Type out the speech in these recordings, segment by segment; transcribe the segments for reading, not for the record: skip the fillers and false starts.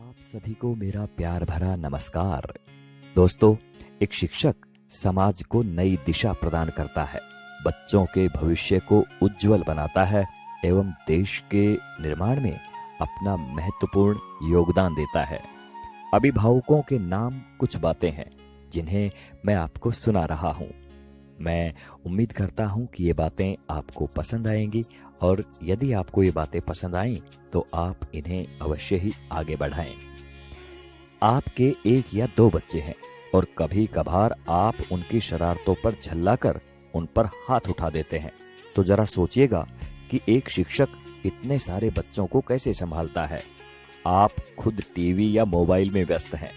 आप सभी को मेरा प्यार भरा नमस्कार। दोस्तों, एक शिक्षक समाज को नई दिशा प्रदान करता है, बच्चों के भविष्य को उज्जवल बनाता है एवं देश के निर्माण में अपना महत्वपूर्ण योगदान देता है। अभिभावकों के नाम कुछ बातें हैं जिन्हें मैं आपको सुना रहा हूं। मैं उम्मीद करता हूं कि ये बातें आपको पसंद आएंगी और यदि आपको ये बातें पसंद आईं तो आप इन्हें अवश्य ही आगे बढ़ाएं। आपके एक या दो बच्चे हैं और कभी कभार आप उनकी शरारतों पर झल्लाकर उन पर हाथ उठा देते हैं, तो जरा सोचिएगा कि एक शिक्षक इतने सारे बच्चों को कैसे संभालता है। आप खुद टीवी या मोबाइल में व्यस्त हैं,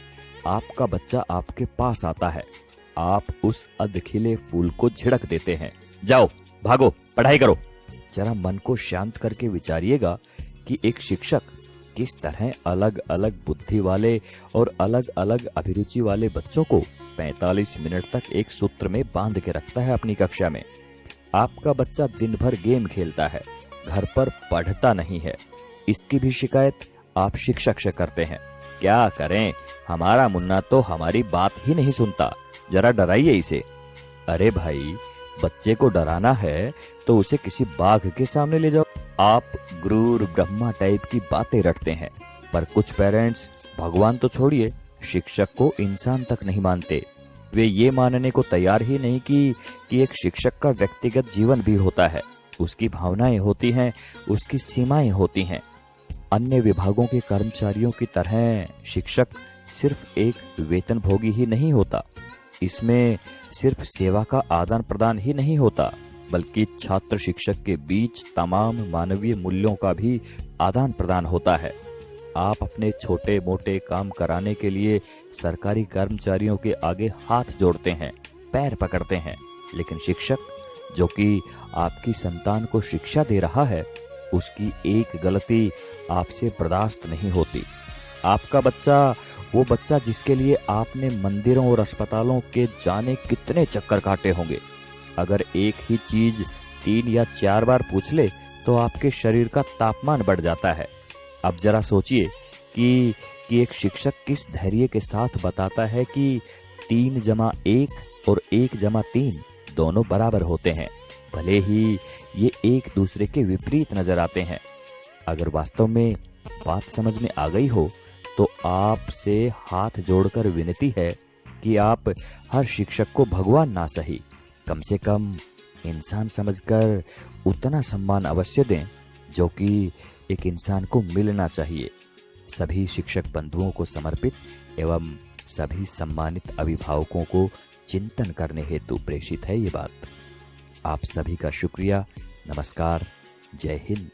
आपका बच्चा आपके पास आता है, आप उस अधखिले फूल को झिड़क देते हैं, जाओ भागो पढ़ाई करो। जरा मन को शांत करके विचारिएगा कि एक शिक्षक किस तरह अलग अलग बुद्धि वाले और अलग अलग अभिरुचि वाले बच्चों को 45 मिनट तक एक सूत्र में बांध के रखता है अपनी कक्षा में। आपका बच्चा दिन भर गेम खेलता है, घर पर पढ़ता नहीं है, इसकी भी शिकायत आप शिक्षक से करते हैं। क्या करें, हमारा मुन्ना तो हमारी बात ही नहीं सुनता, जरा डराइए इसे। अरे भाई, बच्चे को डराना है तो उसे किसी बाघ के सामने ले जाओ। आप गुरूर ब्रह्मा टाइप की बातें रटते हैं, पर कुछ पेरेंट्स भगवान तो छोड़िए, शिक्षक को इंसान तक नहीं मानते। वे ये मानने को तैयार ही नहीं कि एक शिक्षक का व्यक्तिगत जीवन भी होता है, उसकी भावनाएं होती हैं, उसकी सीमाएं होती हैं। अन्य विभागों के कर्मचारियों की तरह शिक्षक सिर्फ एक वेतनभोगी ही नहीं होता, इसमें सिर्फ सेवा का आदान प्रदान ही नहीं होता, बल्कि छात्र शिक्षक के बीच तमाम मानवीय मूल्यों का भी आदान प्रदान होता है। आप अपने छोटे मोटे काम कराने के लिए सरकारी कर्मचारियों के आगे हाथ जोड़ते हैं, पैर पकड़ते हैं, लेकिन शिक्षक जो कि आपकी संतान को शिक्षा दे रहा है, उसकी एक गलती आपसे बर्दाश्त नहीं होती। आपका बच्चा, वो बच्चा जिसके लिए आपने मंदिरों और अस्पतालों के जाने कितने चक्कर काटे होंगे, अगर एक ही चीज 3 या 4 बार पूछ ले तो आपके शरीर का तापमान बढ़ जाता है। अब जरा सोचिए कि एक शिक्षक किस धैर्य के साथ बताता है कि 3 + 1 और 1 + 3 दोनों बराबर होते हैं, भले ही ये एक दूसरे के विपरीत नजर आते हैं। अगर वास्तव में बात समझ में आ गई हो तो आपसे हाथ जोड़कर विनती है कि आप हर शिक्षक को भगवान ना सही, कम से कम इंसान समझकर उतना सम्मान अवश्य दें जो कि एक इंसान को मिलना चाहिए। सभी शिक्षक बंधुओं को समर्पित एवं सभी सम्मानित अभिभावकों को चिंतन करने हेतु प्रेषित है ये बात। आप सभी का शुक्रिया। नमस्कार। जय हिंद।